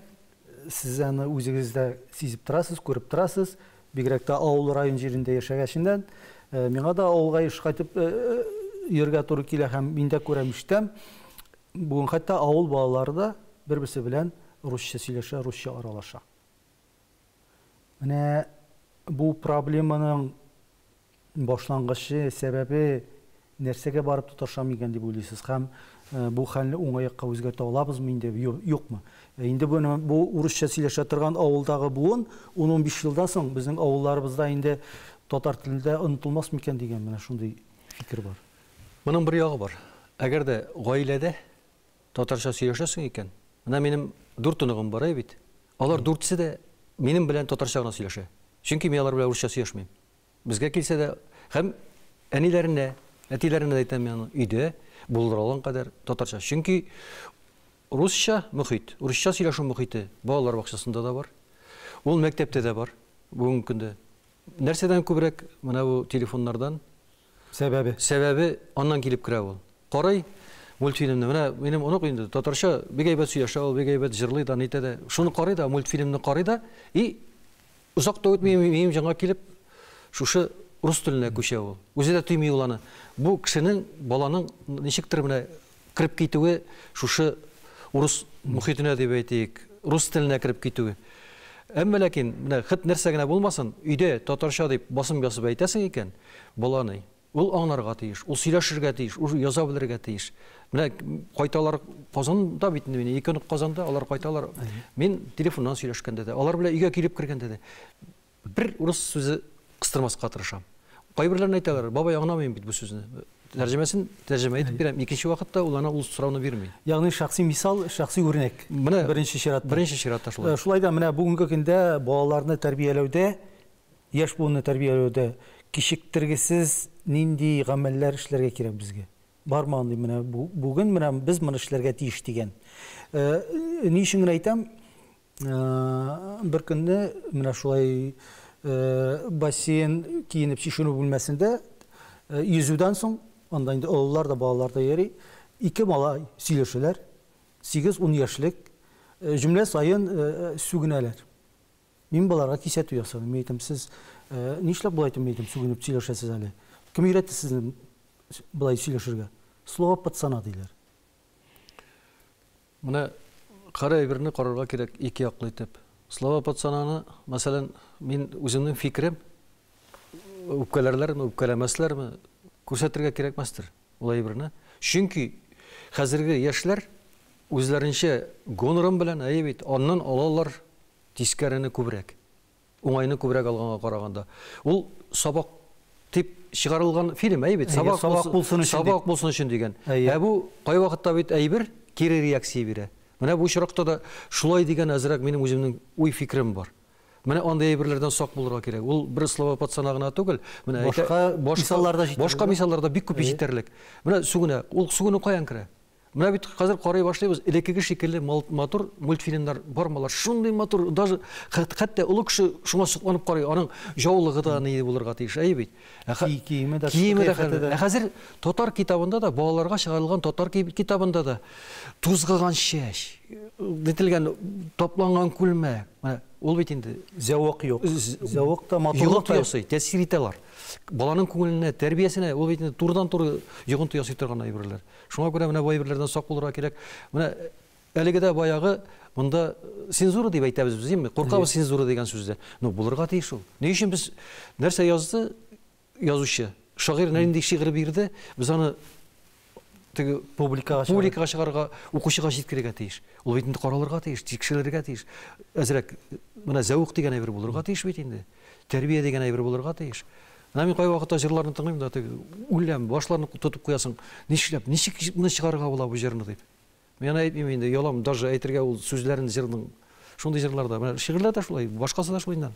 сез аны үзегез дә сизеп торасыз, күреп торасыз. Бигрәк тә авыл район җирендә яшәгәнчән, миңа да авылга еш кайтып йөргә туры килә һәм мин дә күрәм, ишетәм. Бүген хәтта авыл балалары да бер-берсе белән русча сөйләшә, русча аралаша. Менә бу проблеманың башлангычы, сәбәбе нәрсәгә барып тоташа икән дип уйлыйсыз? Һәм бу хәлне уңайыкка үзгәртә алабызмы инде, юкмы? Инде бу урысча сөйләшә торган авылдагы буын 10-15 елдан соң безнең авылларыбызда инде татар телендә онытылмас микән дигән менә шундый фикер бар. Моның бер ягы бар. Әгәр дә гаиләдә татарча сөйләшәсең икән, менә минем 4 оныгым бар бит. Алар 4се дә минем белән татарча гына сөйләшә. Чөнки мин алар белән урысча сөйләшмим. Безгә килсә дә һәм әниләренә, әтиләренә әйтәм мин өйдә булдырылган кадәр татарча. Чөнки русча мөхит, урысча сөйләшү мөхите балалар бакчасында да бар. Ул мәктәптә дә бар. Бүгенге көндә нәрсәдән күбрәк менә бу телефоннардан Сәбәбе аннан килеп керә ул. Карай мультфильмны, менә минем онук инде татарча бик әйбәт сөйләшә, ул бик әйбәт җырлый да, нитә дә. Шуны карый да, мультфильмны карый да, и узак та үтми минем җанга килеп шушы рус теленә күчә ул. Үзе дә тоймый ул аны. Бу кешенең, баланың ничектер менә кирип китүе шушы урыс мөхитенә дип әйтик, рус теленә кирип китүе. Әмма ләкин менә хит нәрсә генә булмасын, өйдә татарча дип басым ясап әйтәсең икән, баланы ул аңларга тиеш, ул сөйләшергә тиеш, ул яза белергә тиеш. Менә кайталар Казанда бит инде, ике нык Казанда, алар кайталар. Мин телефоннан сөйләшкәндә дә, алар белән өйгә килеп кергәндә дә бер урыс сүзе кыстырмаска тырышам. Кайберләрне әйтәләр, бабай аңламыйм бит бу сүзне. тәрҗемә итеп бирәм. Икенче вакытта ул ул сорауны бирми. Ягъни шәхси мисал, шәхси үрнәк. Беренче чиратта. Беренче чиратта шулай. Шулай да менә бүгенге көндә балаларны тәрбияләүдә, яшь буынны тәрбияләүдә кичектергесез нинди гамәлләр эшләргә кирәк безгә? Бармы андый менә бүген менә без моны эшләргә тиеш дигән. Ни өчен генә әйтәм? Бер көнне менә шулай бассейн киенеп чишенү бүлмәсендә yüzүдән соң, анда инде олылар да, балалар да йөри, ике малай сөйләшәләр, 8-10 яшьлек, җөмлә сайын сүгенәләр. Мин балаларга кисәтү ясадым. Мен әйтәм, сез нишләп булай әйтәм, сүгенеп сөйләшәсез әле? Кем өйрәтте сезне булай сөйләшергә? Слово пацана диләр. Менә кара әйберне карарга кирәк ике яклы итеп. Слово пацананы, мәсәлән, мин үземнең фикерем, үпкәләрләрме, үпкәләмәсләрме, күрсәтергә кирәкмәстер ул әйберне. Чөнки хәзерге яшьләр үзләренчә гонорым белән әйбит, аннан алалар тискәрене күбрәк. Уңайны күбрәк алганга караганда. Ул сабак тип чыгарылган фильм әйбит, сабак булсын өчен дигән. Бу кай вакытта бит әйбер кире реакция бирә. Менә бу чиракта да шулай дигән әзрәк минем үземнең уй фикерем бар. Менә андай әйберләрдән сак булырга кирәк. Ул бер слово пацана гына түгел. Менә башка мисалларда бик күп җитәрлек. Менә сүгенә, ул сүгенү каян керә? Менә бит хәзер карый башлыйбыз, элеккеге шикелле матур мультфильмнар бармалар. Шундый матур, даже хәтта улы кеше шуңа сокланып карый, аның җаулыгы да ни булырга тиеш, әйбит. Киеме дә. Хәзер татар китабында да, балаларга чыгарылган татар китабында да тузгыган чәч, дителгән топланган күлмәк. Менә ул бит инде зәвык юк. Зәвык та матурлык ясый, тәэсир итәләр. Баланың күңеленә, тәрбиясенә ул бит турыдан-туры йогынты ясый торган әйберләр. Шуңа күрә менә бу әйберләрдән сак булырга кирәк. Менә әлеге дә баягы монда цензура дип әйтәбез без, әйме? Куркабыз цензура дигән сүздә. Ну, булырга тиеш ул. Ни өчен без нәрсә язды язучы? Шагыйрь нинди шигырь бирде, без аны публикага чыгарга, укучыга җиткерергә тиеш. Ул бит инде каралырга тиеш, тикшерергә тиеш. Әзрәк менә зәвык дигән әйбер булырга тиеш бит инде. Тәрбия дигән әйбер булырга тиеш. Менә мин кай вакытта җырларны тыңлыйм да, үләм, башларны тотып куясың. Нишләп, ничек моны чыгарырга була бу җырны дип. Мен әйтмим инде, ялам, даже әйтергә ул сүзләрен җырның. Шундый җырларда, менә шигырьләр дә шулай, башкасы да шулай.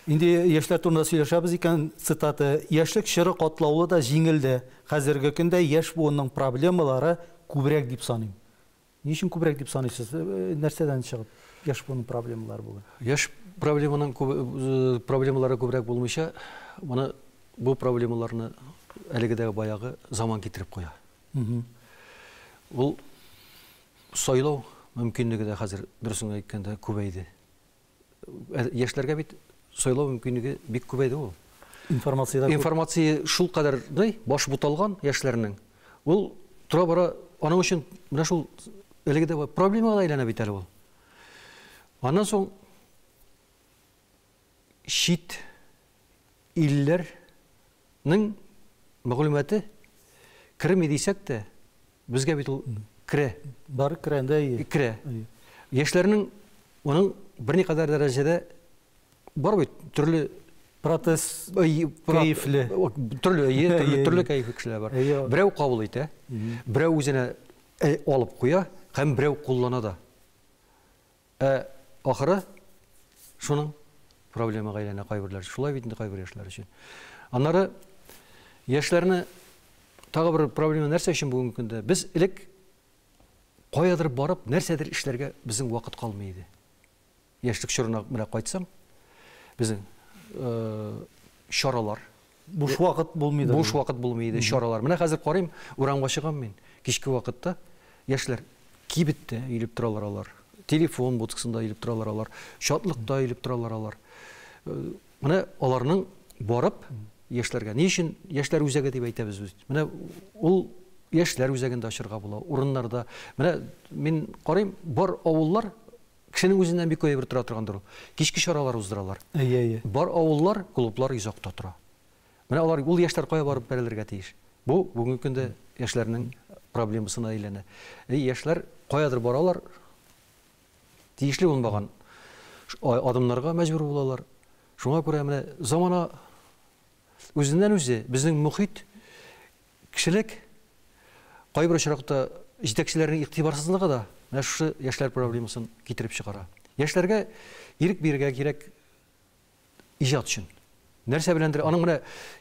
Инде яшьләр турында сөйләшәбез икән, цитата: "Яшьлек чыры катлаулы да җиңелде. Хәзерге көндә яшь буынның проблемалары күбрәк дип саныйм." Ни өчен күбрәк дип саныйсыз? Нәрсәдән чыгып яшь буынның проблемалары булган? Яшь проблемалары күбрәк булмыйча, моны бу проблемаларны әлегедәге баягы заман китереп куя. Ул сайлау мөмкинлеге дә хәзер дөресен әйткәндә күбәйде. Яшьләргә бит сайлау мөмкинлеге бик күбәйде ул. Информация шул кадәр баш буталган яшьләрнең. Ул тора бара, аның өчен менә шул әлегедә проблемага әйләнә бит әле ул. Аннан соң шит илләрнең мәгълүматы керми дисәк тә, безгә бит ул керә. Бар керәндә керә. Яшьләрнең аның берникадәр дәрәҗәдә бар бит төрле протез кәефле. Төрле кәефле кешеләр бар. Берәү кабул итә, берәү үзенә алып куя, һәм берәү куллана да. Ахыры шуның проблемага әйләнә кайберләр. Шулай бит инде кайбер яшьләр өчен. Аннары яшьләрне тагы бер проблема нәрсә өчен бүгенге көндә? Без элек каядыр барып, нәрсәдер эшләргә безнең вакыт калмый иде. Яшьлек чорына менә кайтсам, безнең чаралар, буш вакыт булмый иде, чаралар. Менә хәзер карыйм, урамга чыгам мин. Кичке вакытта яшьләр кибеттә илеп торалар алар. Телефон будкасында илеп торалар алар. Шатлыкта илеп торалар алар. Менә аларның барып яшьләргә. Ни өчен яшьләр үзәге дип әйтәбез без? Менә ул яшьләр үзәгендә ачырга була, урыннарда. Менә мин карыйм, бар авыллар кешенең үзеннән бик әйбер тора торгандыр ул. Кичке чаралар уздыралар. Бар авыллар, клублар изакта тора. Менә алар, ул яшьләр кая барып бәрелергә тиеш? Бу бүгенге көндә яшьләрнең проблемасына әйләнә. Яшьләр каядыр баралар, тиешле булмаган адымнарга мәҗбүр булалар. Шуңа күрә менә замана үзеннән үзе, безнең мөхит кішілік, қайбір шырақта жетекшілердің иқтибарсызлығы да менә шушы яшьләр проблемасын китереп чыгара. Яшьләргә ирек бирергә кирәк иҗат өчен. Нәрсә беләндер, аның менә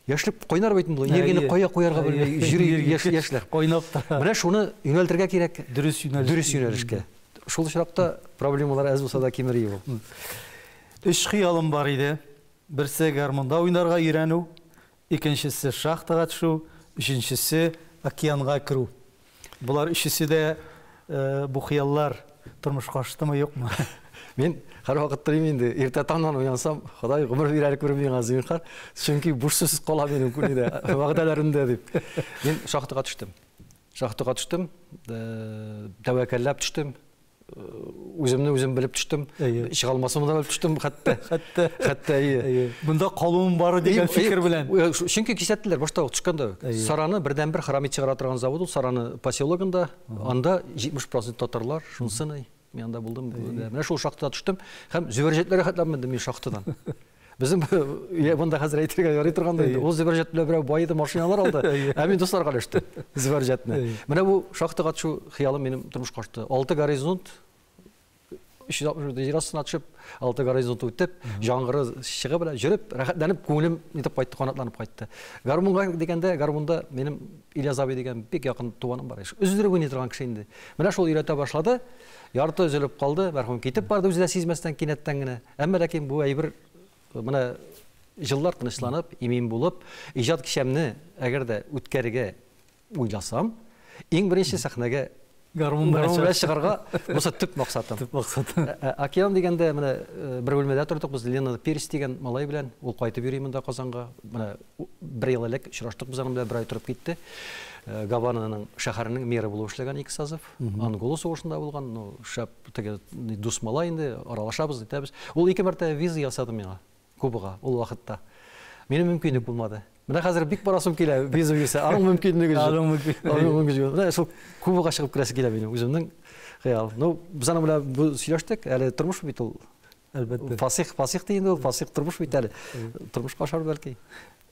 яшьлек кайнар бит инде, энергияне кая куярга белмәй йөри яшьләр. Кайнап тора. Менә шуны юнәлтергә кирәк, Дөрес юнәлешкә. Шул очракта проблемалар әз булса да кимери ул. Үч хыялым бар иде. Берсе гармонда уйнарга өйрәнү, икенчесе шахтага төшү, өченчесе океанга керү. Булар өчесе дә бу хыяллар тормышка аштымы, юкмы? Мен һәрвакыт телим инде, иртә таңнан уянсам, Ходай гомер бирәлек күрмәгән зинхар, чөнки бушсыз кала минем күнидә, вәгъдәләрендә дип. Мен шахтага төштем. Шахтага төштем, тәвәккәлләп төштем. Үземне үзем белеп төштем. Чыга алмасам да белеп төштем, хәтта. Бунда калуым бар дигән фикер белән. Чөнки кисәттеләр башта ук төшкәндә. Сараны бердән-бер храмит чыгара торган завод ул Сараны поселогында, анда 70% татарлар, шунысыны мен анда булдым. Менә шул шахтада төштем һәм зөбәрҗәтләргә хәтләнмәдем мин шахтадан. Безнең бунда хәзер әйтергә ярый торганда инде. Ул зөбәрҗәт белән берәү байды машиналар алды. Ә мин дусларга төштем зөбәрҗәтне. Менә бу шахтага төшү хыялым минем тормышка ашты. 6 горизонт 360 җир астына төшеп, 6 горизонт үтеп, яңгыры чыгы белән җөреп, рәхәтләнеп, күңелем нитеп кайтты, канатланып кайтты. Гармонга дигәндә, гармонда минем Ильяс абый дигән бик якын туганым бар. Үзләре уйный торган кеше инде. Менә шул өйрәтә башлады. Ярты өзелеп калды, мәрхүм китеп барды үзе дә сизмәстән кинәттән генә. Әмма ләкин бу әйбер менә җыллар тынычланып, имин булып, иҗат кичәмне әгәр дә үткәрергә уйласам, иң беренче сәхнәгә гармонда чыгарга булса төп максатым. Океан дигәндә менә бер бүлмәдә тордык без Лена Перес дигән малай белән, ул кайтып йөри монда Казанга. Менә бер ел элек очраштык без аның белән бер ай торып китте. Гавананың шәһәренең меры булып эшләгән Иксазов, Ангола сугышында булган, ну шәп теге дус малай инде, аралашабыз дитәбез. Ул 2 мәртәбә виза ясады миңа Кубага ул вакытта. Минем мөмкинлек булмады. Менә хәзер бик барасым килә, виза бирсә, аның мөмкинлеге юк. Менә шул Кубага чыгып керәсе килә минем үземнең хыял. Ну, без аның белән бу сөйләштек, әле тормыш бит ул. Әлбәттә. Фасих дигәндә ул фасих тормыш бит әле. Тормышка ашар бәлки.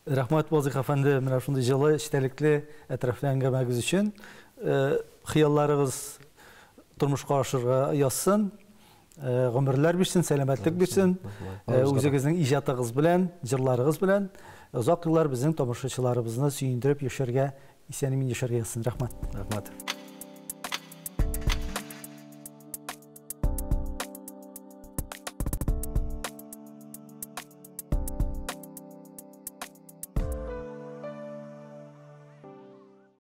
Рәхмәт Вазыйх әфәнде, менә шундый җылы, эчтәлекле әтрәфләнгәнегез өчен. Хыялларыгыз тормышка ашырга язсын. Гомерләр бирсен, сәламәтлек бирсен. Үзегезнең иҗатыгыз белән, җырларыгыз белән озак еллар безнең тамашачыларыбызны сөендереп яшәргә, исән-имин яшәргә язсын. Рәхмәт.